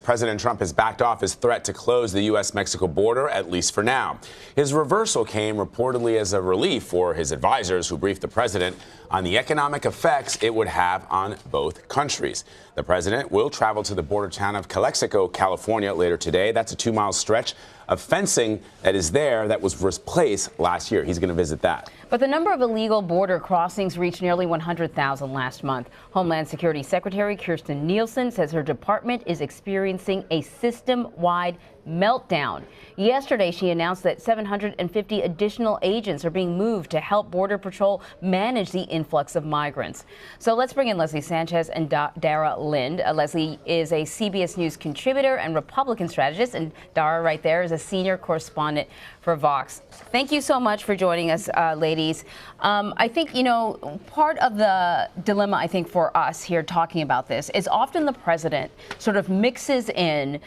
President Trump has backed off his threat to close the U.S. Mexico border, at least for now. His reversal came reportedly as a relief for his advisors who briefed the president on the economic effects it would have on both countries. The president will travel to the border town of Calexico, California later today. That's a 2-mile stretch of fencing that is there that was replaced last year. He's going to visit that. But the number of illegal border crossings reached nearly 100,000 last month. Homeland Security Secretary Kirstjen Nielsen says her department is experiencing a system-wide meltdown. Yesterday, she announced that 750 additional agents are being moved to help Border Patrol manage the influx of migrants. So let's bring in Leslie Sanchez and Dara Lind. Leslie is a CBS News contributor and Republican strategist, and Dara right there is a senior correspondent for Vox. Thank you so much for joining us, ladies. I think, part of the dilemma, I think, for us here talking about this is often the president sort of mixes in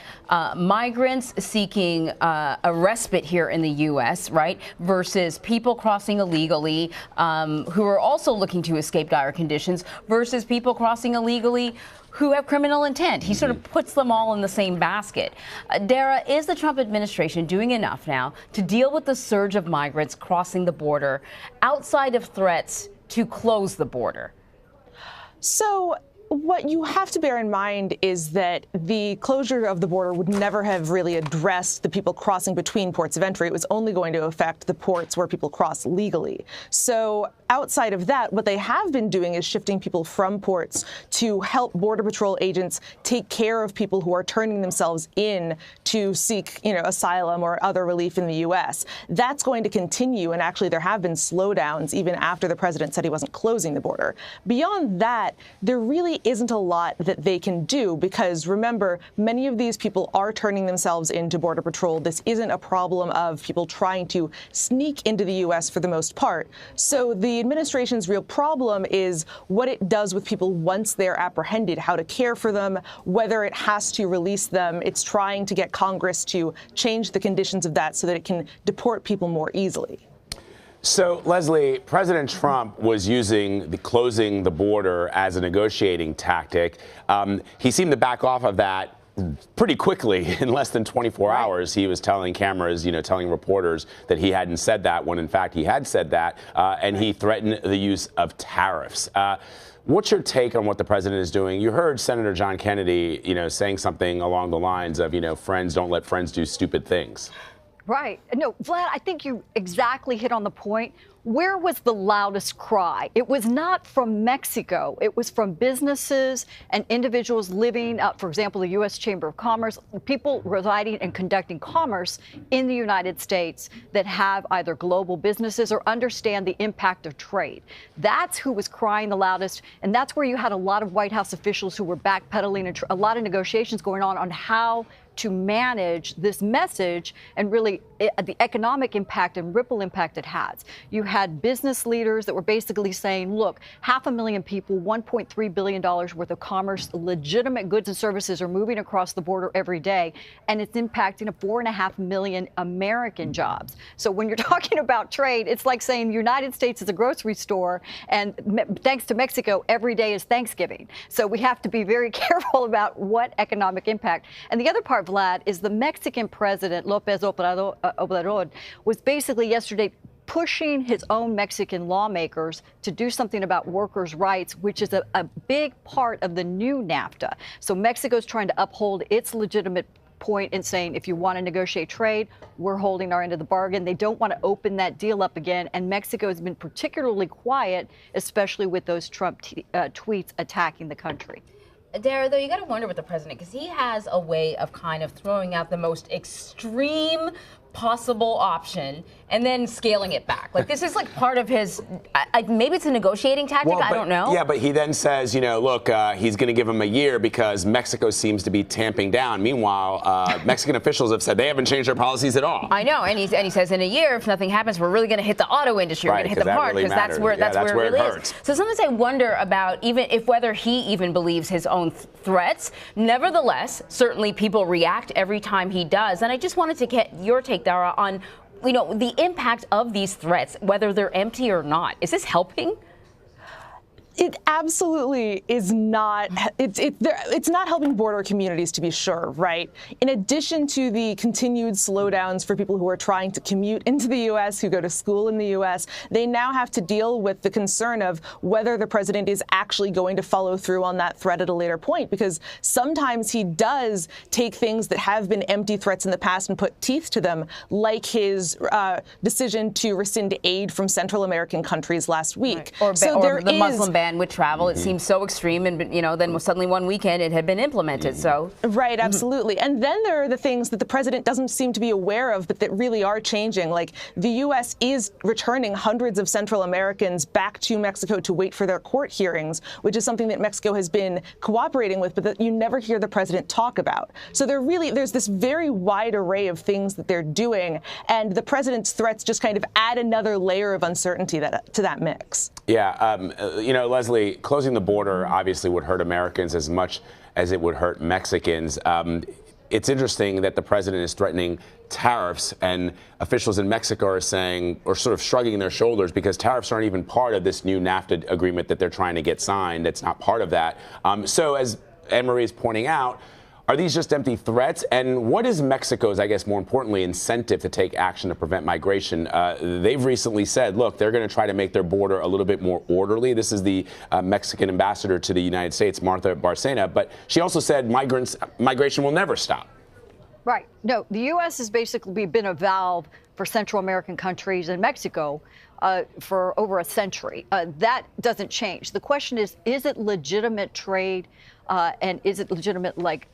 migrants seeking a respite here in the U.S., right, versus people crossing illegally who are also looking to escape dire conditions versus people crossing illegally who have criminal intent. He sort of puts them all in the same basket. Dara, is the Trump administration doing enough now to deal with the surge of migrants crossing the border outside of threats to close the border? So what you have to bear in mind is that the closure of the border would never have really addressed the people crossing between ports of entry. It was only going to affect the ports where people cross legally. So outside of that, what they have been doing is shifting people from ports to help Border Patrol agents take care of people who are turning themselves in to seek, asylum or other relief in the U.S. That's going to continue. And actually, there have been slowdowns even after the president said he wasn't closing the border. Beyond that, there really isn't a lot that they can do because, remember, many of these people are turning themselves into Border Patrol. This isn't a problem of people trying to sneak into the U.S. for the most part. So the administration's real problem is what it does with people once they're apprehended, how to care for them, whether it has to release them. It's trying to get Congress to change the conditions of that so that it can deport people more easily. So, Leslie, President Trump was using the closing the border as a negotiating tactic. He seemed to back off of that pretty quickly. In less than 24 hours, he was telling cameras, telling reporters that he hadn't said that when, in fact, he had said that. And he threatened the use of tariffs. What's your take on what the president is doing? You heard Senator John Kennedy, saying something along the lines of, friends don't let friends do stupid things. Right. No, Vlad, I think you exactly hit on the point. Where was the loudest cry? It was not from Mexico. It was from businesses and individuals living, for example, the U.S. Chamber of Commerce, people residing and conducting commerce in the United States that have either global businesses or understand the impact of trade. That's who was crying the loudest. And that's where you had a lot of White House officials who were backpedaling and a lot of negotiations going on how to manage this message and really the economic impact and ripple impact it has. You had business leaders that were basically saying, look, 500,000 people, $1.3 billion worth of commerce, legitimate goods and services are moving across the border every day, and it's impacting 4.5 million American jobs. So when you're talking about trade, it's like saying the United States is a grocery store, and thanks to Mexico, every day is Thanksgiving. So we have to be very careful about what economic impact. And the other part, Vlad, is the Mexican president, López Obrador, was basically yesterday pushing his own Mexican lawmakers to do something about workers' rights, which is a big part of the new NAFTA. So Mexico's trying to uphold its legitimate point in saying, if you want to negotiate trade, we're holding our end of the bargain. They don't want to open that deal up again. And Mexico has been particularly quiet, especially with those Trump tweets attacking the country. Dara, though, you got to wonder with the president, because he has a way of kind of throwing out the most extreme possible option and then scaling it back. Like, this is like part of his, maybe it's a negotiating tactic, I don't know. Yeah, but he then says, look, he's going to give him a year because Mexico seems to be tamping down. Meanwhile, Mexican officials have said they haven't changed their policies at all. I know, and he says in a year, if nothing happens, we're really going to hit the auto industry, we're going to hit the part, because that's where it really is. So sometimes I wonder about whether he even believes his own threats. Nevertheless, certainly people react every time he does, and I just wanted to get your take, Dara, on the impact of these threats, whether they're empty or not. Is this helping? It absolutely is not. It's not helping border communities, to be sure, right? In addition to the continued slowdowns for people who are trying to commute into the U.S., who go to school in the U.S., they now have to deal with the concern of whether the president is actually going to follow through on that threat at a later point, because sometimes he does take things that have been empty threats in the past and put teeth to them, like his decision to rescind aid from Central American countries last week. Right. Or the Muslim ban with travel. It seems so extreme, and then suddenly one weekend it had been implemented. So right, absolutely. And then there are the things that the president doesn't seem to be aware of, but that really are changing. Like the U.S. is returning hundreds of Central Americans back to Mexico to wait for their court hearings, which is something that Mexico has been cooperating with, but that you never hear the president talk about. So there's this very wide array of things that they're doing, and the president's threats just kind of add another layer of uncertainty to that mix. Yeah, Leslie, closing the border obviously would hurt Americans as much as it would hurt Mexicans. It's interesting that the president is threatening tariffs, and officials in Mexico are saying, or sort of shrugging their shoulders, because tariffs aren't even part of this new NAFTA agreement that they're trying to get signed. It's not part of that. So as Anne-Marie is pointing out, are these just empty threats? And what is Mexico's, I guess more importantly, incentive to take action to prevent migration? They've recently said, look, they're going to try to make their border a little bit more orderly. This is the Mexican ambassador to the United States, Martha Barcena. But she also said migration will never stop. Right. No, the U.S. has basically been a valve for Central American countries and Mexico for over a century. That doesn't change. The question is it legitimate trade? And is it legitimate, like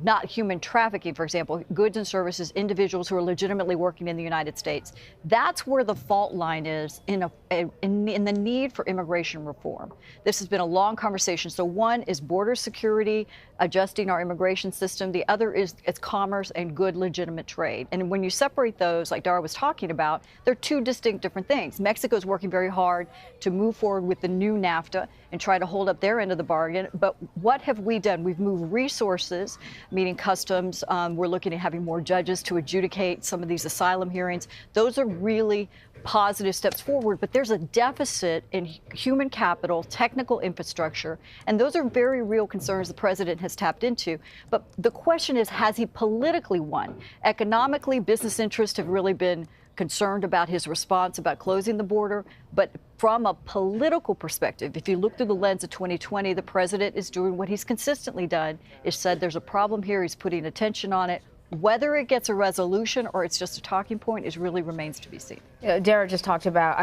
not human trafficking, for example, goods and services, individuals who are legitimately working in the United States? That's where the fault line is in the need for immigration reform. This has been a long conversation. So one is border security, adjusting our immigration system. The other is commerce and good, legitimate trade. And when you separate those, like Dara was talking about, they're two distinct different things. Mexico is working very hard to move forward with the new NAFTA and try to hold up their end of the bargain. But what have we done? We've moved resources, meaning customs. We're looking at having more judges to adjudicate some of these asylum hearings. Those are really positive steps forward, but there's a deficit in human capital, technical infrastructure, and those are very real concerns the president has tapped into. But the question is, has he politically won? Economically, business interests have really been concerned about his response about closing the border. But from a political perspective, if you look through the lens of 2020, the president is doing what he's consistently done, is said there's a problem here, he's putting attention on it. Whether it gets a resolution or it's just a talking point is really remains to be seen. Dara just talked about,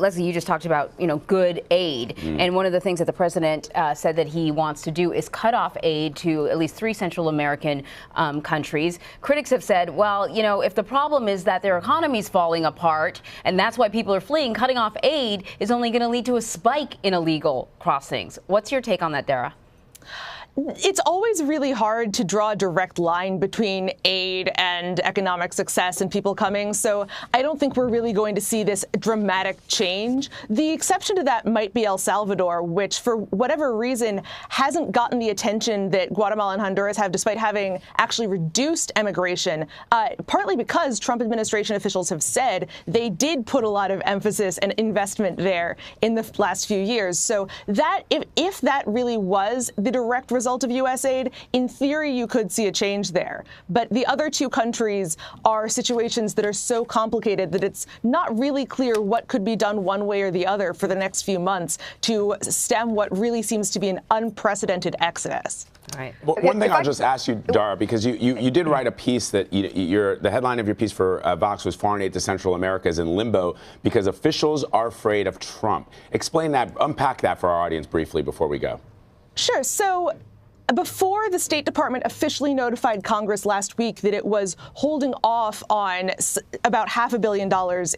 Leslie, you just talked about, good aid. And one of the things that the president said that he wants to do is cut off aid to at least 3 Central American countries. Critics have said, well, if the problem is that their economy is falling apart and that's why people are fleeing, cutting off aid is only going to lead to a spike in illegal crossings. What's your take on that, Dara? It's always really hard to draw a direct line between aid and economic success and people coming, so I don't think we're really going to see this dramatic change. The exception to that might be El Salvador, which for whatever reason hasn't gotten the attention that Guatemala and Honduras have, despite having actually reduced immigration, partly because Trump administration officials have said they did put a lot of emphasis and investment there in the last few years. So that if that really was the direct result of U.S. aid, in theory, you could see a change there. But the other 2 countries are situations that are so complicated that it's not really clear what could be done one way or the other for the next few months to stem what really seems to be an unprecedented exodus. All right. Well, one thing I'll just ask you, Dara, because you did write a piece that the headline of your piece for Vox was "Foreign Aid to Central America is in limbo because officials are afraid of Trump." Explain that, unpack that for our audience briefly before we go. Sure. So before the State Department officially notified Congress last week that it was holding off on about $500 million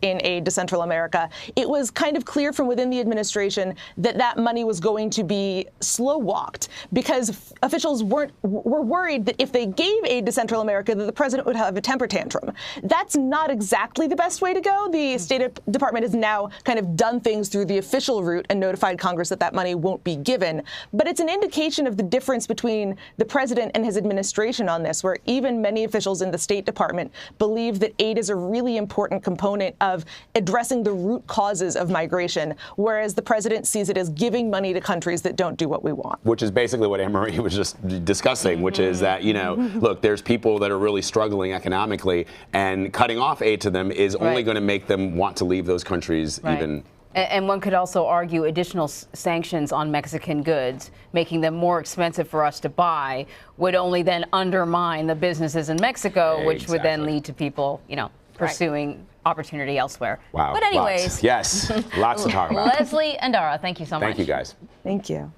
in aid to Central America, it was kind of clear from within the administration that that money was going to be slow-walked because officials were worried that if they gave aid to Central America, that the president would have a temper tantrum. That's not exactly the best way to go. The State Department has now kind of done things through the official route and notified Congress that that money won't be given. But it's an indication of the difference between between the president and his administration on this, where even many officials in the State Department believe that aid is a really important component of addressing the root causes of migration, whereas the president sees it as giving money to countries that don't do what we want. Which is basically what Anne-Marie was just discussing, which is that, you know, look, there's people that are really struggling economically, and cutting off aid to them is only going to make them want to leave those countries even. And one could also argue additional sanctions on Mexican goods, making them more expensive for us to buy, would only then undermine the businesses in Mexico, which would then lead to people, you know, pursuing opportunity elsewhere. Wow. But anyways. Lots. Yes. Lots to talk about. Leslie and Dara, thank you so much. Thank you, guys. Thank you.